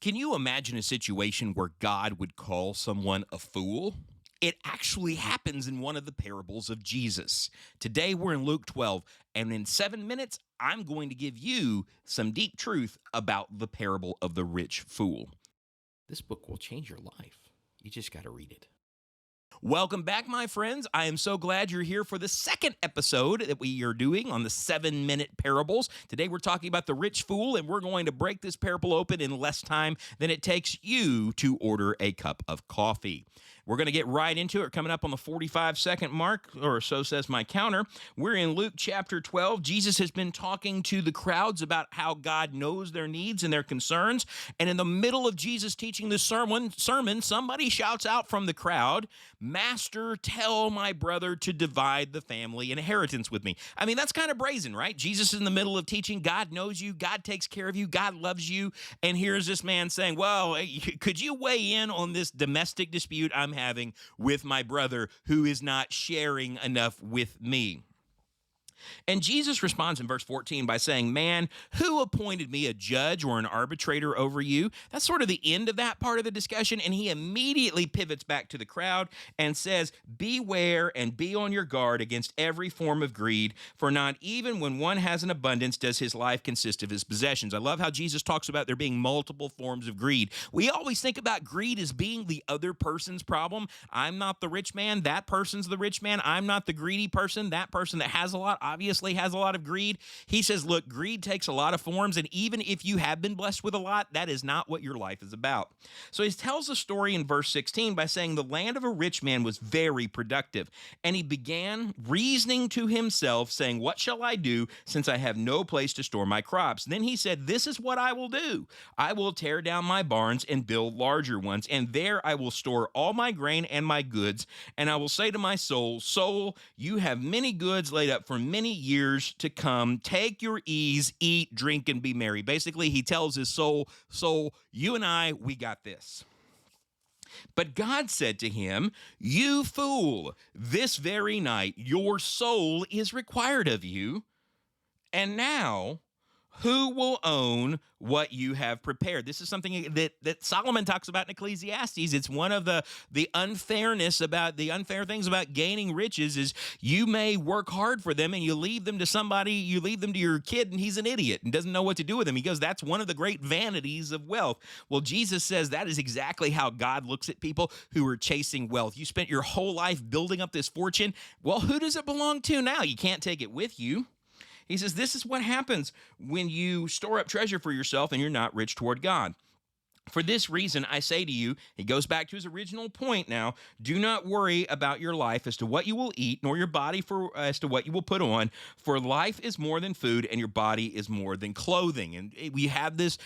Can you imagine a situation where God would call someone a fool? It actually happens in one of the parables of Jesus. Today we're in Luke 12, and in 7 minutes, I'm going to give you some deep truth about the parable of the rich fool. This book will change your life. You just got to read it. Welcome back, my friends. I am so glad you're here for the second episode that we are doing on the 7-minute parables. Today we're talking about the rich fool, and we're going to break this parable open in less time than it takes you to order a cup of coffee. We're going to get right into it. Coming up on the 45-second mark, or so says my counter. We're in Luke chapter 12. Jesus has been talking to the crowds about how God knows their needs and their concerns. And in the middle of Jesus teaching this sermon, somebody shouts out from the crowd, "Master, tell my brother to divide the family inheritance with me." I mean, that's kind of brazen, right? Jesus is in the middle of teaching. God knows you. God takes care of you. God loves you. And here's this man saying, well, could you weigh in on this domestic dispute I'm having with my brother who is not sharing enough with me? And Jesus responds in verse 14 by saying, "Man, who appointed me a judge or an arbitrator over you?" That's sort of the end of that part of the discussion. And he immediately pivots back to the crowd and says, "Beware and be on your guard against every form of greed, for not even when one has an abundance does his life consist of his possessions." I love how Jesus talks about there being multiple forms of greed. We always think about greed as being the other person's problem. I'm not the rich man. That person's the rich man. I'm not the greedy person. That person that has a lot obviously has a lot of greed. He says, look, greed takes a lot of forms, and even if you have been blessed with a lot, that is not what your life is about. So he tells a story in verse 16 by saying the land of a rich man was very productive, and he began reasoning to himself, saying, "What shall I do, since I have no place to store my crops?" Then he said, "This is what I will do. I will tear down my barns and build larger ones, and there I will store all my grain and my goods, and I will say to my soul, soul, you have many goods laid up for many years to come. Take your ease, eat, drink, and be merry." Basically, he tells his soul, you and I, we got this. But God said to him, "You fool, this very night your soul is required of you. And now, who will own what you have prepared?" This is something that Solomon talks about in Ecclesiastes. It's one of the unfair things about gaining riches is you may work hard for them and you leave them to somebody, you leave them to your kid, and he's an idiot and doesn't know what to do with them. He goes, that's one of the great vanities of wealth. Well, Jesus says that is exactly how God looks at people who are chasing wealth. You spent your whole life building up this fortune. Well, who does it belong to now? You can't take it with you. He says, this is what happens when you store up treasure for yourself and you're not rich toward God. "For this reason, I say to you," he goes back to his original point now, "do not worry about your life as to what you will eat, nor your body as to what you will put on. For life is more than food, and your body is more than clothing." And we have this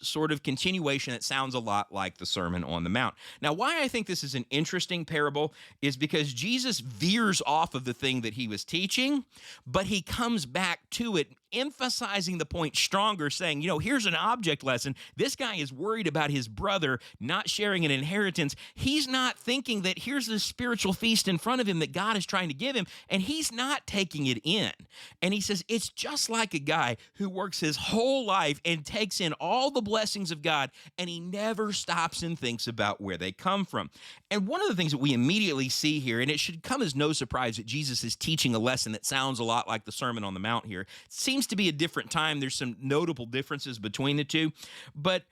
sort of continuation that sounds a lot like the Sermon on the Mount. Now, why I think this is an interesting parable is because Jesus veers off of the thing that he was teaching, but he comes back to it, emphasizing the point stronger, saying, here's an object lesson. This guy is worried about his brother not sharing an inheritance. He's not thinking that here's this spiritual feast in front of him that God is trying to give him, and he's not taking it in. And he says, it's just like a guy who works his whole life and takes in all the blessings of God, and he never stops and thinks about where they come from. And one of the things that we immediately see here, and it should come as no surprise that Jesus is teaching a lesson that sounds a lot like the Sermon on the Mount here. It seems to be a different time. There's some notable differences between the two, but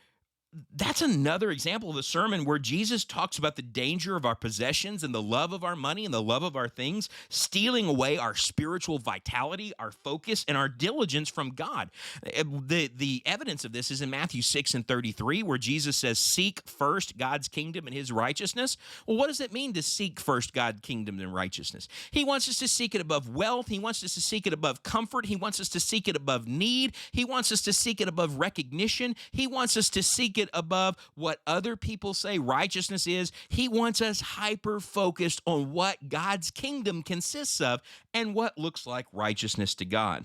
that's another example of a sermon where Jesus talks about the danger of our possessions and the love of our money and the love of our things stealing away our spiritual vitality, our focus, and our diligence from God. The evidence of this is in Matthew 6:33, where Jesus says, "Seek first God's kingdom and his righteousness." Well, what does it mean to seek first God's kingdom and righteousness? He wants us to seek it above wealth. He wants us to seek it above comfort. He wants us to seek it above need. He wants us to seek it above recognition. He wants us to seek it above what other people say righteousness is. He wants us hyper-focused on what God's kingdom consists of and what looks like righteousness to God.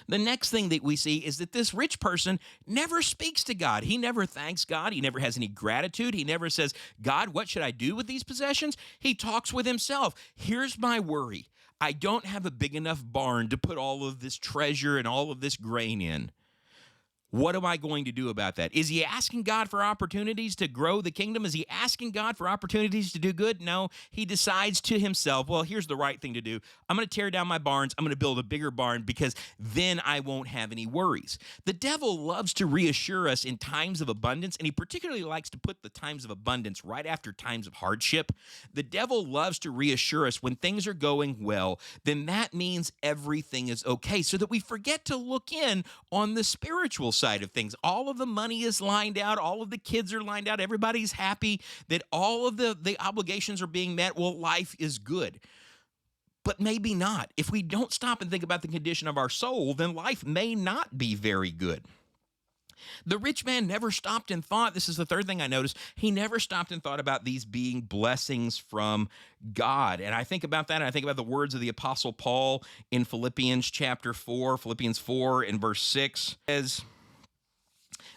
The next thing that we see is that this rich person never speaks to God. He never thanks God. He never has any gratitude. He never says, "God, what should I do with these possessions?" He talks with himself. "Here's my worry. I don't have a big enough barn to put all of this treasure and all of this grain in. What am I going to do about that? Is he asking God for opportunities to grow the kingdom? Is he asking God for opportunities to do good? No, he decides to himself, well, here's the right thing to do. I'm going to tear down my barns. I'm going to build a bigger barn because then I won't have any worries. The devil loves to reassure us in times of abundance, and he particularly likes to put the times of abundance right after times of hardship. The devil loves to reassure us when things are going well, then that means everything is okay, so that we forget to look in on the spiritual side of things. All of the money is lined out, all of the kids are lined out, everybody's happy that all of the obligations are being met. Well, life is good. But maybe not. If we don't stop and think about the condition of our soul, then life may not be very good. The rich man never stopped and thought, this is the third thing I noticed, he never stopped and thought about these being blessings from God. And I think about that, and I think about the words of the Apostle Paul in Philippians chapter 4, Philippians 4 and verse 6, says,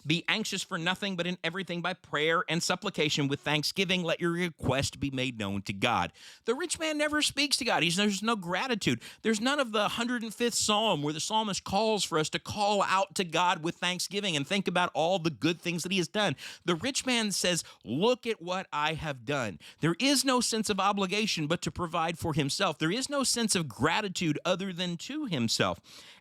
be anxious for nothing, but in everything by prayer and supplication with thanksgiving, let your request be made known to God. The rich man never speaks to God. There's no gratitude. There's none of the 105th Psalm where the psalmist calls for us to call out to God with thanksgiving and think about all the good things that he has done. The rich man says, look at what I have done. There is no sense of obligation but to provide for himself. There is no sense of gratitude other than to himself.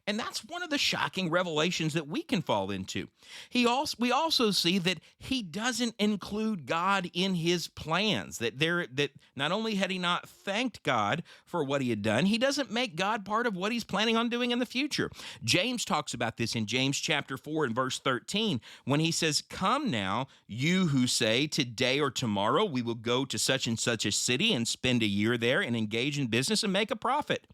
And that's one of the shocking revelations that we can fall into. We also see that he doesn't include God in his plans, that not only had he not thanked God for what he had done, he doesn't make God part of what he's planning on doing in the future. James talks about this in James chapter 4 and verse 13 when he says, come now, you who say today or tomorrow we will go to such and such a city and spend a year there and engage in business and make a profit.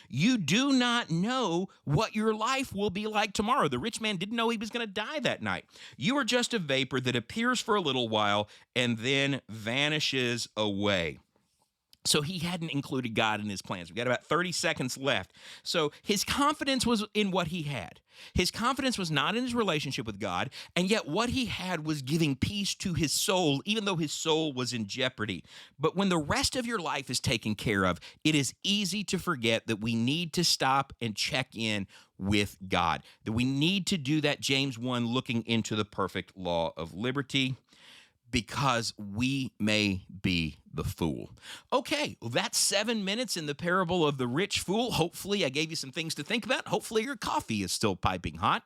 You do not know what your life will be like tomorrow. The rich man didn't know he was going to die that night. You are just a vapor that appears for a little while and then vanishes away. So he hadn't included God in his plans. We got about 30 seconds left. So his confidence was in what he had. His confidence was not in his relationship with God, and yet what he had was giving peace to his soul, even though his soul was in jeopardy. But when the rest of your life is taken care of, it is easy to forget that we need to stop and check in with God, that we need to do that James 1, looking into the perfect law of liberty, because we may be the fool. Okay, well, that's 7 minutes in the parable of the rich fool. Hopefully, I gave you some things to think about. Hopefully, your coffee is still piping hot.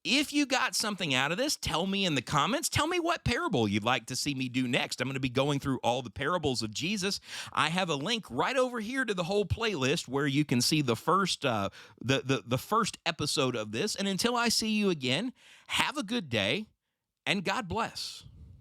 If you got something out of this, tell me in the comments. Tell me what parable you'd like to see me do next. I'm going to be going through all the parables of Jesus. I have a link right over here to the whole playlist where you can see the first first episode of this. And until I see you again, have a good day and God bless.